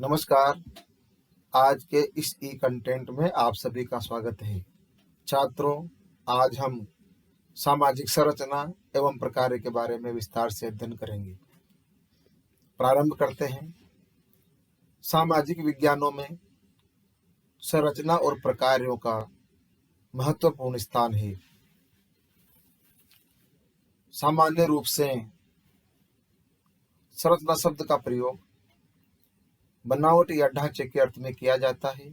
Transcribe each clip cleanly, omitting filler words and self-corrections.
नमस्कार। आज के इस ई कंटेंट में आप सभी का स्वागत है। छात्रों, आज हम सामाजिक संरचना एवं प्रकार के बारे में विस्तार से अध्ययन करेंगे। प्रारंभ करते हैं। सामाजिक विज्ञानों में संरचना और प्रकारों का महत्वपूर्ण स्थान है। सामान्य रूप से संरचना शब्द का प्रयोग बनावट या ढांचे के अर्थ में किया जाता है।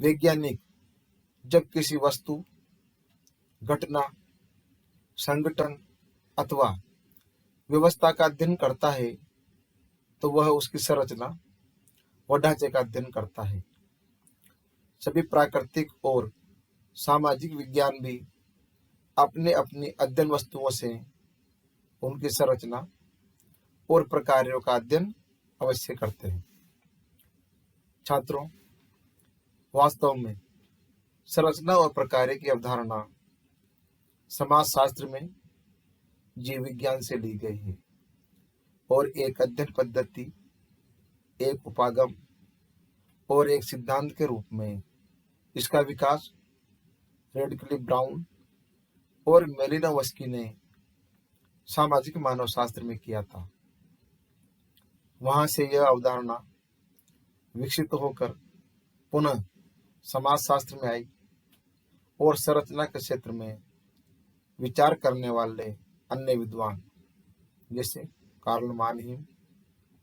वैज्ञानिक जब किसी वस्तु, घटना, संगठन अथवा व्यवस्था का अध्ययन करता है तो वह उसकी संरचना व ढांचे का अध्ययन करता है। सभी प्राकृतिक और सामाजिक विज्ञान भी अपने अपनी अध्ययन वस्तुओं से उनकी संरचना और प्रकारों का अध्ययन अवश्य करते हैं। छात्रों, वास्तव में संरचना और प्रकार की अवधारणा समाजशास्त्र में जीव विज्ञान से ली गई है और एक अध्ययन पद्धति, एक उपागम और एक सिद्धांत के रूप में इसका विकास रेडक्लिफ ब्राउन और मेलिनोवस्की ने सामाजिक मानवशास्त्र में किया था। वहां से यह अवधारणा विकसित होकर पुनः समाजशास्त्र में आई और संरचना के क्षेत्र में विचार करने वाले अन्य विद्वान जैसे कार्ल मानहीम,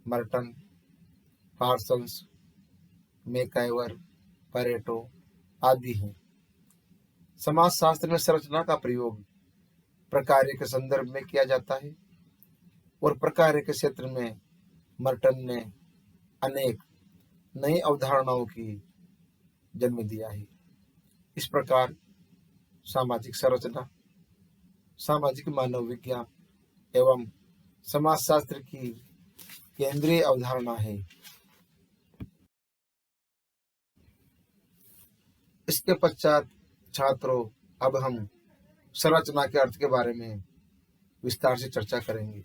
मर्टन, पार्सन्स, मैकआइवर, पैरेटो आदि हैं। समाजशास्त्र में संरचना का प्रयोग प्रकार के संदर्भ में किया जाता है और प्रकार के क्षेत्र में मर्टन ने अनेक नई अवधारणाओं की जन्म दिया है। इस प्रकार सामाजिक संरचना सामाजिक मानव विज्ञान एवं समाजशास्त्र की केंद्रीय अवधारणा है। इसके पश्चात छात्रों, अब हम संरचना के अर्थ के बारे में विस्तार से चर्चा करेंगे।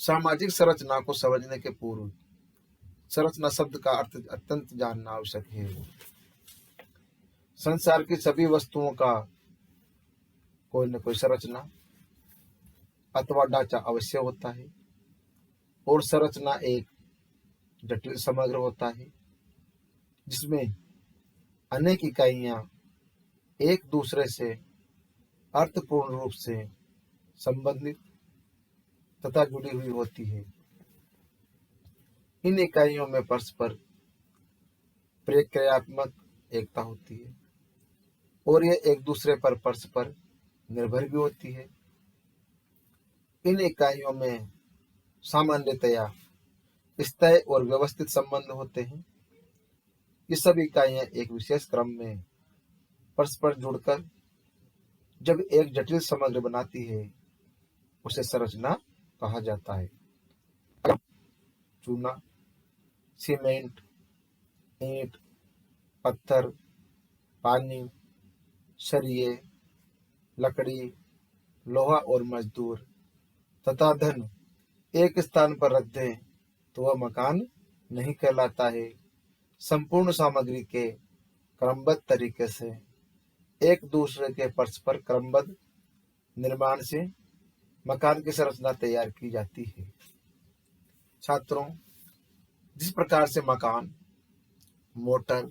सामाजिक संरचना को समझने के पूर्व संरचना शब्द का अर्थ अत्यंत जानना आवश्यक है। संसार की सभी वस्तुओं का कोई न कोई संरचना अथवा ढांचा अवश्य होता है और संरचना एक जटिल समग्र होता है जिसमें अनेक इकाइयां एक दूसरे से अर्थपूर्ण रूप से संबंधित तथा जुड़ी हुई होती है। इन इकाइयों में परस्पर प्रक्रियात्मक एकता होती है और ये एक दूसरे पर परस्पर निर्भर भी होती है। इन इकाइयों में सामान्यतया स्थायी और व्यवस्थित संबंध होते हैं। ये सभी इकाइयां एक विशेष क्रम में परस्पर जुड़कर जब एक जटिल समग्र बनाती है उसे संरचना कहा जाता है। चूना, सीमेंट, ईंट, पत्थर, पानी, सरिये, लकड़ी, लोहा और मजदूर तथा धन एक स्थान पर रख दें तो वह मकान नहीं कहलाता है। संपूर्ण सामग्री के क्रमबद्ध तरीके से एक दूसरे के परस्पर क्रमबद्ध निर्माण से मकान की संरचना तैयार की जाती है। छात्रों, जिस प्रकार से मकान, मोटर,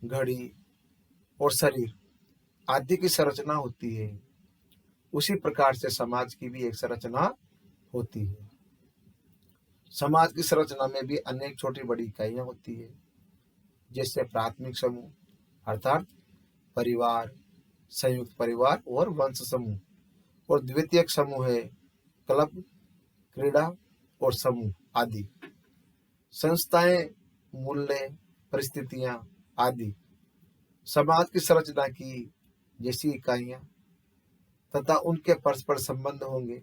घड़ी और शरीर आदि की संरचना होती है, उसी प्रकार से समाज की भी एक संरचना होती है। समाज की संरचना में भी अनेक छोटी बड़ी इकाइयां होती है, जैसे प्राथमिक समूह अर्थात परिवार, संयुक्त परिवार और वंश समूह, और द्वितीयक समूह है क्लब, क्रीड़ा और समूह आदि। संस्थाएं, मूल्य, परिस्थितियां आदि समाज की संरचना की जैसी इकाइयां तथा उनके परस्पर संबंध होंगे,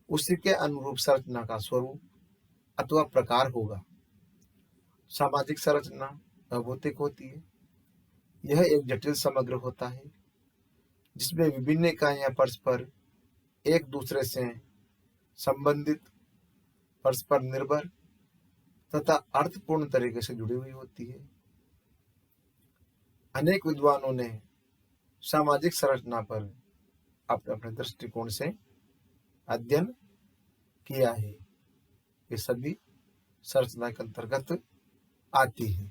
उसी के अनुरूप संरचना का स्वरूप अथवा प्रकार होगा। सामाजिक संरचना अभौतिक होती है। यह एक जटिल समग्र होता है जिसमें विभिन्न इकाइयां परस्पर एक दूसरे से संबंधित, परस्पर निर्भर तथा अर्थपूर्ण तरीके से जुड़ी हुई होती है। अनेक विद्वानों ने सामाजिक संरचना पर अपने अपने दृष्टिकोण से अध्ययन किया है। ये सभी संरचना के अंतर्गत आती है।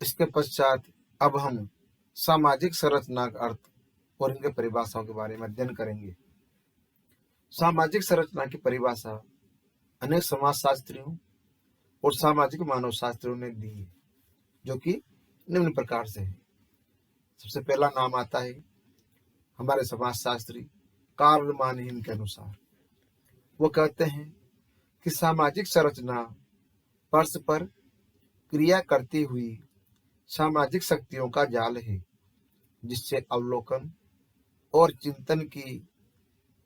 इसके पश्चात अब हम सामाजिक संरचना का अर्थ और इनके परिभाषाओं के बारे में अध्ययन करेंगे। सामाजिक संरचना की परिभाषा अनेक समाजशास्त्रियों और सामाजिक मानव शास्त्रियों ने दी है, जो कि निम्न प्रकार से है। सबसे पहला नाम आता है हमारे समाजशास्त्री कार्ल मानहीम के अनुसार। वो कहते हैं कि सामाजिक संरचना परस्पर क्रिया करती हुई सामाजिक शक्तियों का जाल है, जिससे अवलोकन और चिंतन की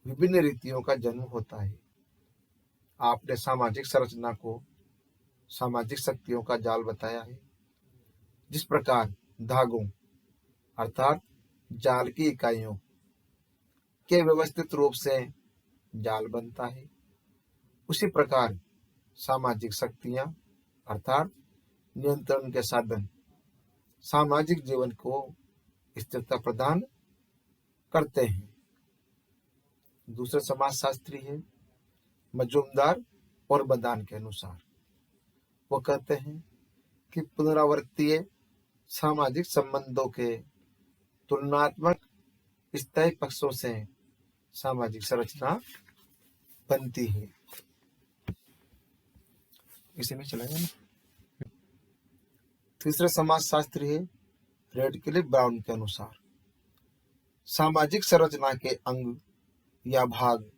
विभिन्न रीतियों का जन्म होता है। आपने सामाजिक संरचना को सामाजिक शक्तियों का जाल बताया है। जिस प्रकार धागों अर्थात जाल की इकाइयों के व्यवस्थित रूप से जाल बनता है, उसी प्रकार सामाजिक शक्तियां अर्थात नियंत्रण के साधन सामाजिक जीवन को स्थिरता प्रदान करते हैं। दूसरे समाजशास्त्री है मजूमदार और बदान के अनुसार। वो कहते हैं कि पुनरावर्तीय सामाजिक संबंधों के तुलनात्मक स्थायी पक्षों से सामाजिक संरचना बनती है। इसी में चलेगा ना। तीसरे समाजशास्त्री है रेडक्लिफ ब्राउन के अनुसार। सामाजिक संरचना के अंग या भाग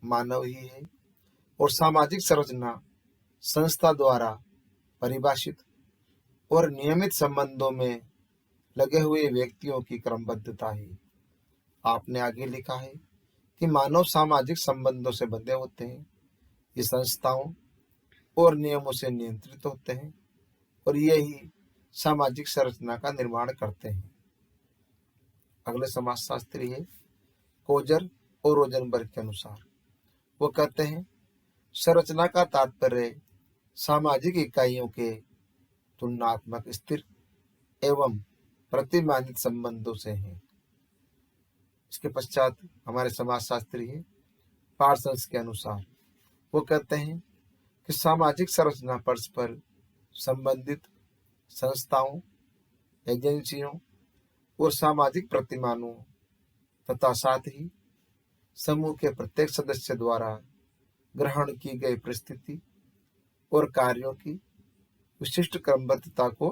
मानव ही है और सामाजिक संरचना संस्था द्वारा परिभाषित और नियमित संबंधों में लगे हुए व्यक्तियों की क्रमबद्धता है। आपने आगे लिखा है कि मानव सामाजिक संबंधों से बंधे होते हैं, ये संस्थाओं और नियमों से नियंत्रित होते हैं और यही सामाजिक संरचना का निर्माण करते हैं। अगले समाजशास्त्री है कोजर और रोजनबर्ग के अनुसार। वो कहते हैं संरचना का तात्पर्य सामाजिक इकाइयों के तुलनात्मक स्थिर एवं प्रतिमानित संबंधों से है। इसके पश्चात हमारे समाजशास्त्री है पार्सन्स के अनुसार। वो कहते हैं कि सामाजिक संरचना परस्पर संबंधित संस्थाओं, एजेंसियों और सामाजिक प्रतिमानों तथा साथ ही समूह के प्रत्येक सदस्य द्वारा ग्रहण की गई परिस्थिति और कार्यों की विशिष्ट क्रमबद्धता को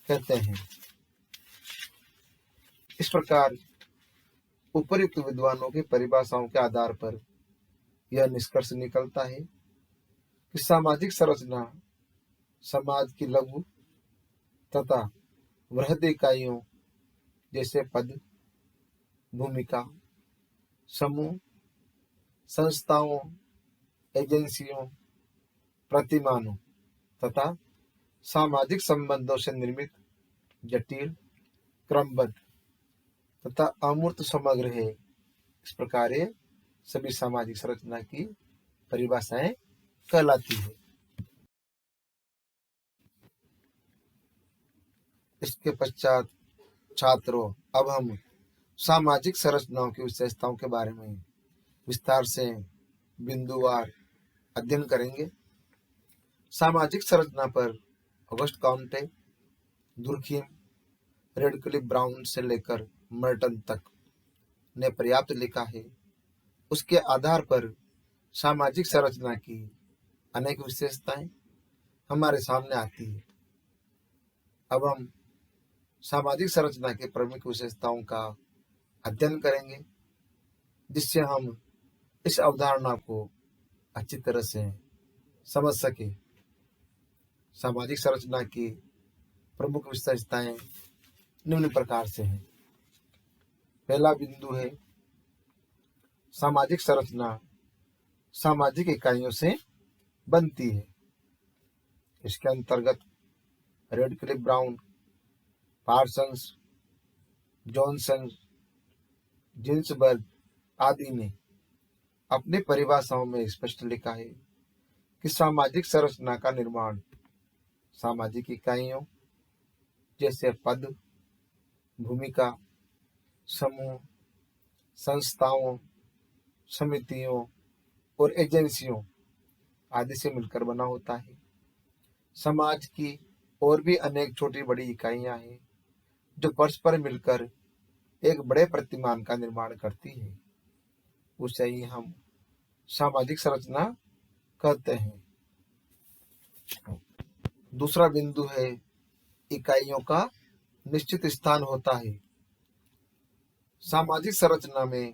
कहते हैं। इस प्रकार उपर्युक्त विद्वानों की परिभाषाओं के आधार पर यह निष्कर्ष निकलता है कि सामाजिक संरचना समाज की लघु तथा वृहद इकाइयों जैसे पद, भूमिका, समूह, संस्थाओं, एजेंसियों, प्रतिमानों तथा सामाजिक संबंधों से निर्मित जटिल, क्रमबद्ध तथा अमूर्त समग्र है। इस प्रकार ये सभी सामाजिक संरचना की परिभाषाएं कहलाती है। इसके पश्चात छात्रों अब हम सामाजिक संरचनाओं की विशेषताओं के बारे में विस्तार से बिंदुवार अध्ययन करेंगे। सामाजिक संरचना पर ऑगस्ट काउंटे, दुर्खीम, रेडक्लिफ ब्राउन से लेकर मर्टन तक ने पर्याप्त लिखा है। उसके आधार पर सामाजिक संरचना की अनेक विशेषताएं हमारे सामने आती है। अब हम सामाजिक संरचना की प्रमुख विशेषताओं का अध्ययन करेंगे, जिससे हम इस अवधारणा को अच्छी तरह से समझ सके। सामाजिक संरचना की प्रमुख विशेषताएं निम्न प्रकार से हैं। पहला बिंदु है सामाजिक संरचना सामाजिक इकाइयों से बनती है। इसके अंतर्गत Radcliffe Brown, Parsons, Johnson, Ginsberg आदि ने अपनी परिभाषाओं में स्पष्ट लिखा है कि सामाजिक संरचना का निर्माण सामाजिक इकाइयों जैसे पद, भूमिका, समूह, संस्थाओं, समितियों और एजेंसियों आदि से मिलकर बना होता है। समाज की और भी अनेक छोटी बड़ी इकाइयां हैं जो परस्पर मिलकर एक बड़े प्रतिमान का निर्माण करती है। उसे ही हम सामाजिक संरचना कहते हैं। दूसरा बिंदु है इकाइयों का निश्चित स्थान होता है। सामाजिक संरचना में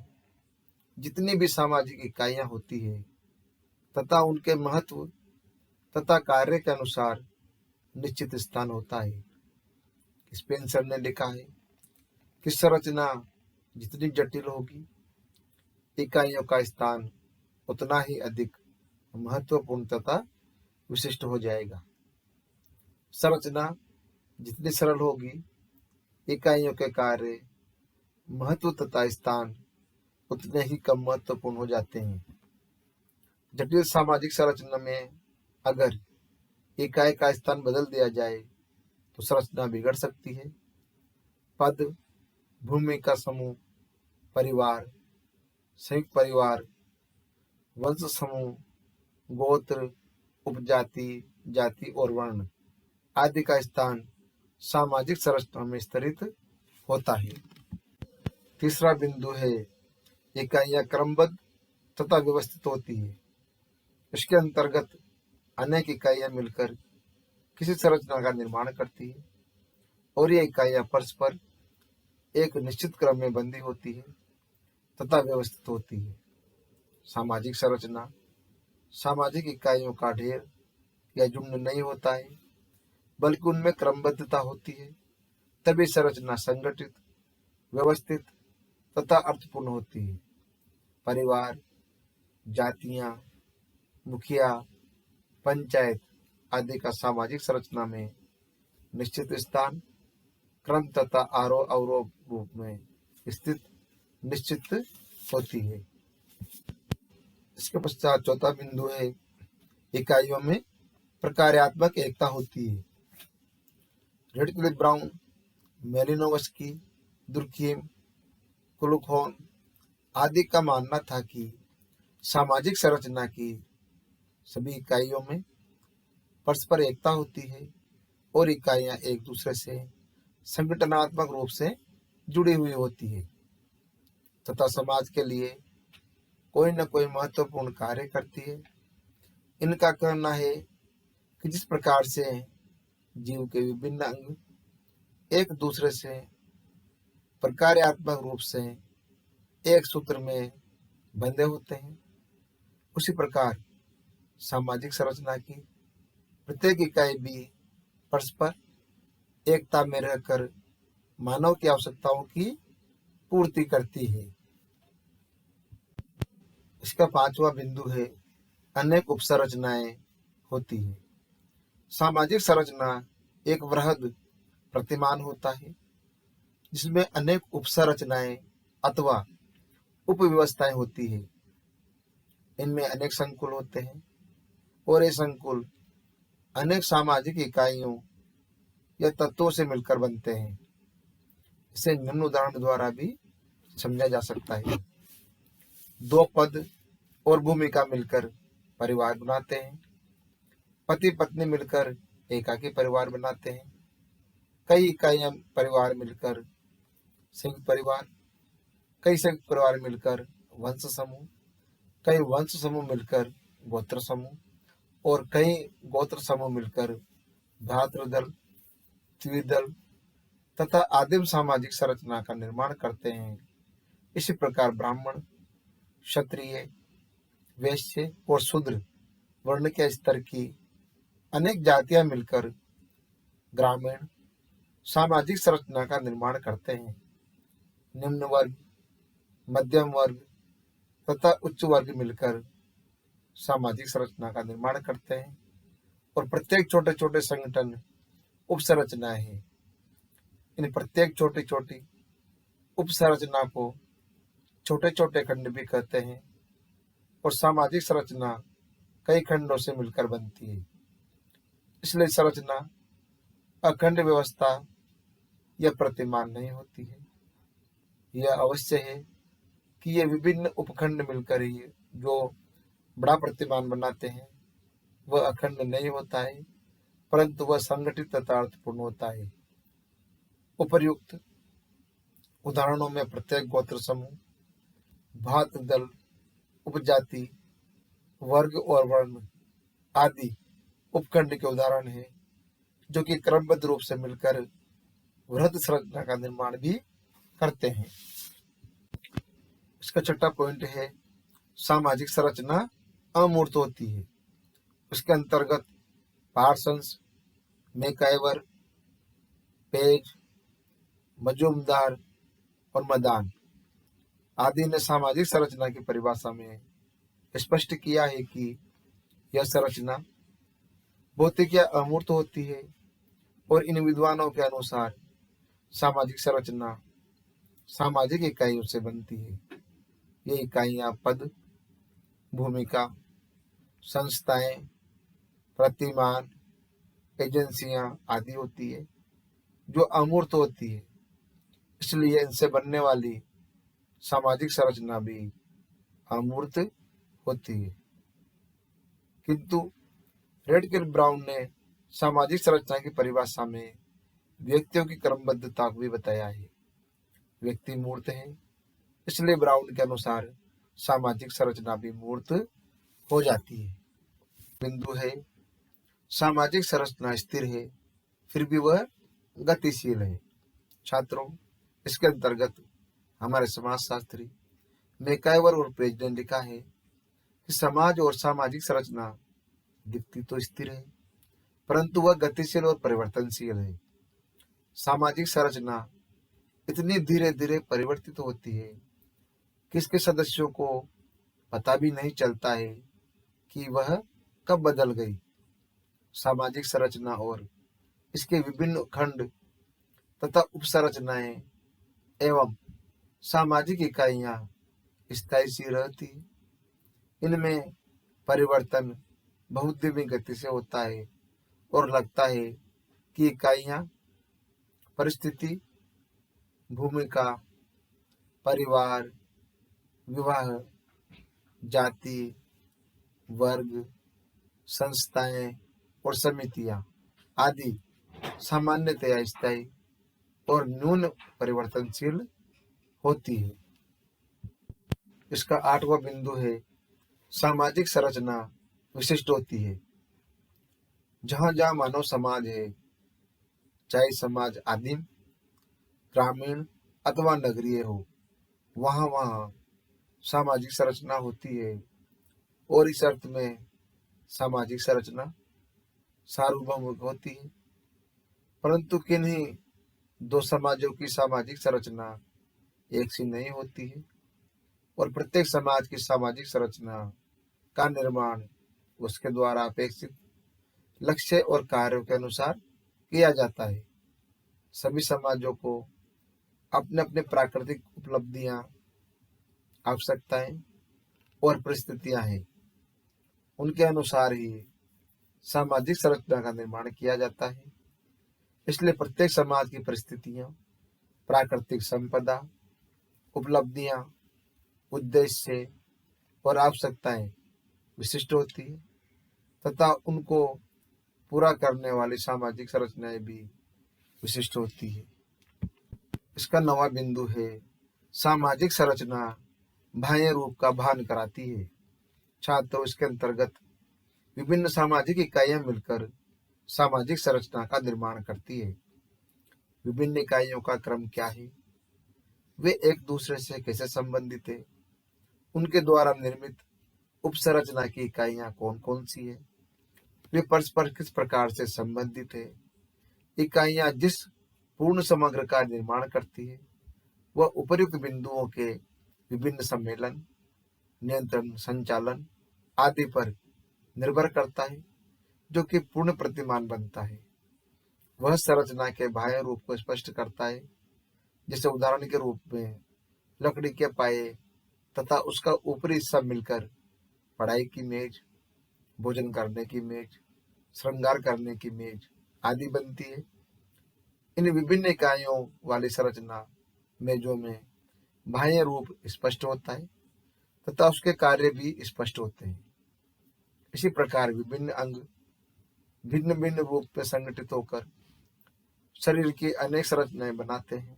जितनी भी सामाजिक इकाइयां होती है तथा उनके महत्व तथा कार्य के अनुसार निश्चित स्थान होता है। स्पेंसर ने लिखा है कि संरचना जितनी जटिल होगी, इकाइयों का स्थान उतना ही अधिक महत्वपूर्ण तथा विशिष्ट हो जाएगा। संरचना जितनी सरल होगी, इकाइयों के कार्य, महत्व तथा स्थान उतने ही कम महत्वपूर्ण हो जाते हैं। जटिल सामाजिक संरचना में अगर इकाई का स्थान बदल दिया जाए तो संरचना बिगड़ सकती है। पद, भूमि का समूह, परिवार, संयुक्त परिवार, वंश समूह, गोत्र, उपजाति, जाति और वर्ण आदि का स्थान सामाजिक संरचना में स्तरित होता है। तीसरा बिंदु है इकाइयां क्रमबद्ध तथा व्यवस्थित होती है। इसके अंतर्गत अनेक इकाइयां मिलकर किसी संरचना का निर्माण करती है और ये इकाइयां परस्पर एक निश्चित क्रम में बंधी होती है तथा व्यवस्थित होती है। सामाजिक संरचना सामाजिक इकाइयों का ढेर या झुंड नहीं होता है, बल्कि उनमें क्रमबद्धता होती है। तभी संरचना संगठित, व्यवस्थित तथा अर्थपूर्ण होती है। परिवार, जातियां, मुखिया, पंचायत आदि का सामाजिक संरचना में निश्चित स्थान, क्रम तथा आरोह अवरोह रूप में स्थित निश्चित होती है। इसके पश्चात चौथा बिंदु है इकाइयों में प्रकार्यात्मक एकता होती है। रेडक्लिफ ब्राउन, मेलिनोवस्की, दुर्खीम, कुलुखोन आदि का मानना था कि सामाजिक संरचना की सभी इकाइयों में परस्पर एकता होती है और इकाइयां एक दूसरे से संगठनात्मक रूप से जुड़ी हुई होती है तथा समाज के लिए कोई न कोई महत्वपूर्ण कार्य करती है। इनका कहना है कि जिस प्रकार से जीव के विभिन्न अंग एक दूसरे से प्रकार्यात्मक रूप से एक सूत्र में बंधे होते हैं, उसी प्रकार सामाजिक संरचना की प्रत्येक इकाई भी परस्पर एकता में रहकर मानव की आवश्यकताओं की पूर्ति करती है। इसका पांचवा बिंदु है अनेक उपसंरचनाएं होती है। सामाजिक संरचना एक वृहद प्रतिमान होता है जिसमें अनेक उपसंरचनाएं अथवा उपव्यवस्थाएं होती है। इनमें अनेक संकुल होते हैं और ये संकुल अनेक सामाजिक इकाइयों या तत्वों से मिलकर बनते हैं। इसे निम्न उदाहरण द्वारा भी समझा जा सकता है। दो पद और भूमिका मिलकर परिवार बनाते हैं। पति पत्नी मिलकर एकाकी परिवार बनाते हैं। कई इकाइयां परिवार मिलकर संयुक्त परिवार, कई संयुक्त परिवार मिलकर वंश समूह, कई वंश समूह मिलकर गोत्र समूह और कई गोत्र समूह मिलकर भ्रातृदल, द्विदल तथा आदिम सामाजिक संरचना का निर्माण करते हैं। इसी प्रकार ब्राह्मण, क्षत्रिय, वैश्य और शूद्र वर्ण के स्तर की अनेक जातियां मिलकर ग्रामीण सामाजिक संरचना का निर्माण करते हैं। निम्न वर्ग, मध्यम वर्ग तथा उच्च वर्ग मिलकर सामाजिक संरचना का निर्माण करते हैं और प्रत्येक छोटे छोटे संगठन उपसंरचनाएं हैं। इन प्रत्येक छोटी छोटी उपसंरचना को छोटे छोटे खंड भी कहते हैं और सामाजिक संरचना कई खंडों से मिलकर बनती है। इसलिए संरचना अखंड व्यवस्था या प्रतिमान नहीं होती है। यह अवश्य है कि ये विभिन्न उपखंड मिलकर ही जो बड़ा प्रतिमान बनाते हैं वह अखंड नहीं होता है, परंतु वह संगठित तथा अर्थपूर्ण होता है। उपर्युक्त उदाहरणों में प्रत्येक गोत्र समूह, भातृदल, उपजाति, वर्ग और वर्ण आदि उपखंड के उदाहरण हैं, जो कि क्रमबद्ध रूप से मिलकर वृहद संरचना का निर्माण भी करते हैं। इसका छठा पॉइंट है सामाजिक संरचना अमूर्त होती है। उसके अंतर्गत पार्सन्स, मैकाइवर, पेज, मजूमदार और मदान आदि ने सामाजिक संरचना की परिभाषा में स्पष्ट किया है कि यह संरचना भौतिक या अमूर्त होती है और इन विद्वानों के अनुसार सामाजिक संरचना सामाजिक इकाइयों से बनती है। ये इकाइयां पद, भूमिका, संस्थाएं, प्रतिमान, एजेंसियां आदि होती है जो अमूर्त होती है। इसलिए इनसे बनने वाली सामाजिक संरचना भी अमूर्त होती है। किंतु रेडकिल ब्राउन ने सामाजिक संरचना की परिभाषा में व्यक्तियों की क्रमबद्धता को भी बताया है। व्यक्ति मूर्त है, इसलिए ब्राउन के अनुसार सामाजिक संरचना भी मूर्त हो जाती है। बिंदु है सामाजिक संरचना स्थिर है, फिर भी वह गतिशील है। छात्रों, इसके अंतर्गत हमारे समाजशास्त्री मैकाइवर और पेज ने लिखा है कि समाज और सामाजिक संरचना दिखती तो स्थिर है, परंतु वह गतिशील और परिवर्तनशील है। सामाजिक संरचना इतनी धीरे धीरे परिवर्तित होती है कि इसके सदस्यों को पता भी नहीं चलता है कि वह कब बदल गई। सामाजिक संरचना और इसके विभिन्न खंड तथा उपसंरचनाएं एवं सामाजिक इकाइयां स्थायी सी रहती। इनमें परिवर्तन बहुत धीमी गति से होता है और लगता है कि इकाइयां परिस्थिति, भूमिका, परिवार, विवाह, जाति, वर्ग, संस्थाएं और समितियां आदि सामान्यतया स्थायी और न्यून परिवर्तनशील होती है। इसका आठवां बिंदु है सामाजिक संरचना विशिष्ट होती है। जहां जहां मानव समाज है, चाहे समाज आदिम, ग्रामीण अथवा नगरीय हो, वहां वहां सामाजिक संरचना होती है और इस अर्थ में सामाजिक संरचना सार्वभौमिक होती है। परंतु किन्हीं दो समाजों की सामाजिक संरचना एक सी नहीं होती है और प्रत्येक समाज की सामाजिक संरचना का निर्माण उसके द्वारा अपेक्षित लक्ष्य और कार्यों के अनुसार किया जाता है। सभी समाजों को अपने अपने प्राकृतिक उपलब्धियां, आवश्यकताएं और परिस्थितियां हैं, उनके अनुसार ही सामाजिक संरचना का निर्माण किया जाता है। इसलिए प्रत्येक समाज की परिस्थितियां, प्राकृतिक संपदा, उपलब्धियां, उद्देश्य और आवश्यकताएं विशिष्ट होती है तथा उनको पूरा करने वाली सामाजिक संरचनाएं भी विशिष्ट होती है। इसका नवा बिंदु है सामाजिक संरचना बाह्य रूप का भान कराती है। छात्रों, इसके अंतर्गत विभिन्न सामाजिक इकाइयां मिलकर सामाजिक संरचना का निर्माण करती है। विभिन्न इकाइयों का क्रम क्या है, वे एक दूसरे से कैसे संबंधित है, उनके द्वारा निर्मित उपसंरचना की इकाइयां कौन कौन सी है, वे परस्पर किस प्रकार से संबंधित है, इकाइयां जिस पूर्ण समग्र का निर्माण करती है वह उपर्युक्त बिंदुओं के विभिन्न सम्मेलन, नियंत्रण, संचालन आदि पर निर्भर करता है, जो कि पूर्ण प्रतिमान बनता है। वह संरचना के बाह्य रूप को स्पष्ट करता है, जैसे उदाहरण के रूप में लकड़ी के पाए तथा उसका ऊपरी हिस्सा मिलकर पढ़ाई की मेज, भोजन करने की मेज, श्रृंगार करने की मेज आदि बनती है। इन विभिन्न इकाइयों वाली संरचना मेजों में बाह्य रूप स्पष्ट होता है तथा उसके कार्य भी स्पष्ट होते हैं। इसी प्रकार विभिन्न अंग भिन्न भिन्न रूप में संगठित होकर शरीर की अनेक संरचनाएं बनाते हैं,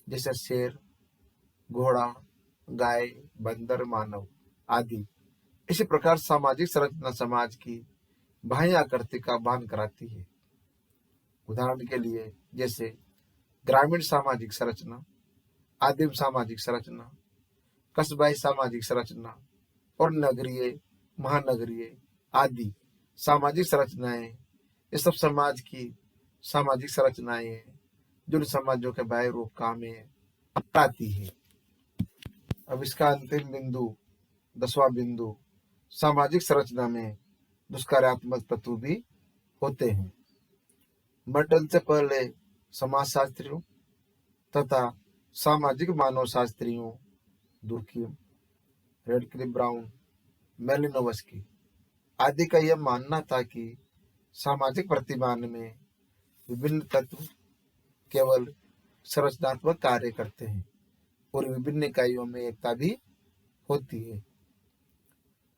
जैसे शेर, घोड़ा, गाय, बंदर, मानव आदि। इसी प्रकार सामाजिक संरचना समाज की बाह्य आकृति का भान कराती है। उदाहरण के लिए जैसे ग्रामीण सामाजिक संरचना, आदिम सामाजिक संरचना, कस्बाई सामाजिक संरचना और नगरीय, महानगरीय आदि सामाजिक संरचनाएं, ये सब समाज की सामाजिक संरचनाएं हैं जो इन समाजों के बाह्य रूप का हमें अपनाती है। अब इसका अंतिम बिंदु, 10वां बिंदु, सामाजिक संरचना में दुष्कार्यात्मक तत्व भी होते हैं। मर्टन से पहले समाजशास्त्रियों तथा सामाजिक मानव शास्त्रियों दुर्कीम, रेडक्लिफ ब्राउन, मेलिनोवस्की आदि का यह मानना था कि सामाजिक प्रतिमान में विभिन्न तत्व केवल संरचनात्मक कार्य करते हैं और विभिन्न इकाइयों में एकता भी होती है।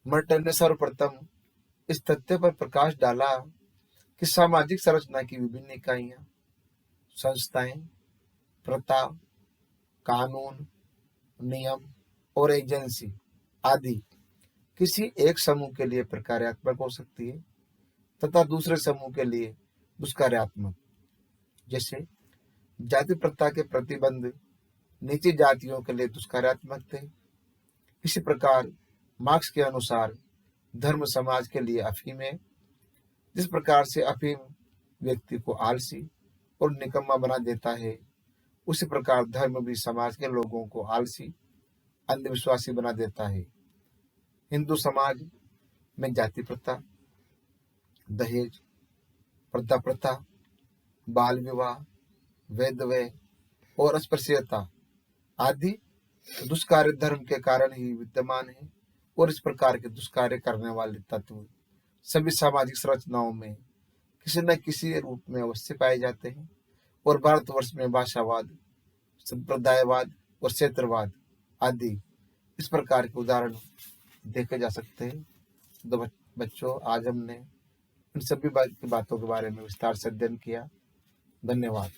मर्टन ने सर्वप्रथम इस तथ्य पर प्रकाश डाला कि सामाजिक संरचना की विभिन्न इकाइयां, संस्थाएं, प्रथा, कानून, नियम और एजेंसी आदि किसी एक समूह के लिए प्रकार्यात्मक हो सकती है तथा दूसरे समूह के लिए दुष्कार्यात्मक। जैसे जाति प्रथा के प्रतिबंध नीची जातियों के लिए दुष्कार्यात्मक थे, इसी प्रकार मार्क्स के अनुसार धर्म समाज के लिए अफीम है। जिस प्रकार से अफीम व्यक्ति को आलसी और निकम्मा बना देता है, उसी प्रकार धर्म भी समाज के लोगों को आलसी, अंधविश्वासी बना देता है। हिंदू समाज में जाति प्रथा, दहेज, पर्दा प्रथा, बाल विवाह, वैधव्य और अस्पृश्यता आदि दुष्कार्य धर्म के कारण ही विद्यमान है और इस प्रकार के दुष्कार्य करने वाले तत्व सभी सामाजिक संरचनाओं में किसी न किसी रूप में अवश्य पाए जाते हैं। और भारतवर्ष में भाषावाद, संप्रदायवाद और क्षेत्रवाद आदि इस प्रकार के उदाहरण देखे जा सकते हैं। तो बच्चों, आज हमने इन सभी बातों के बारे में विस्तार से अध्ययन किया। धन्यवाद।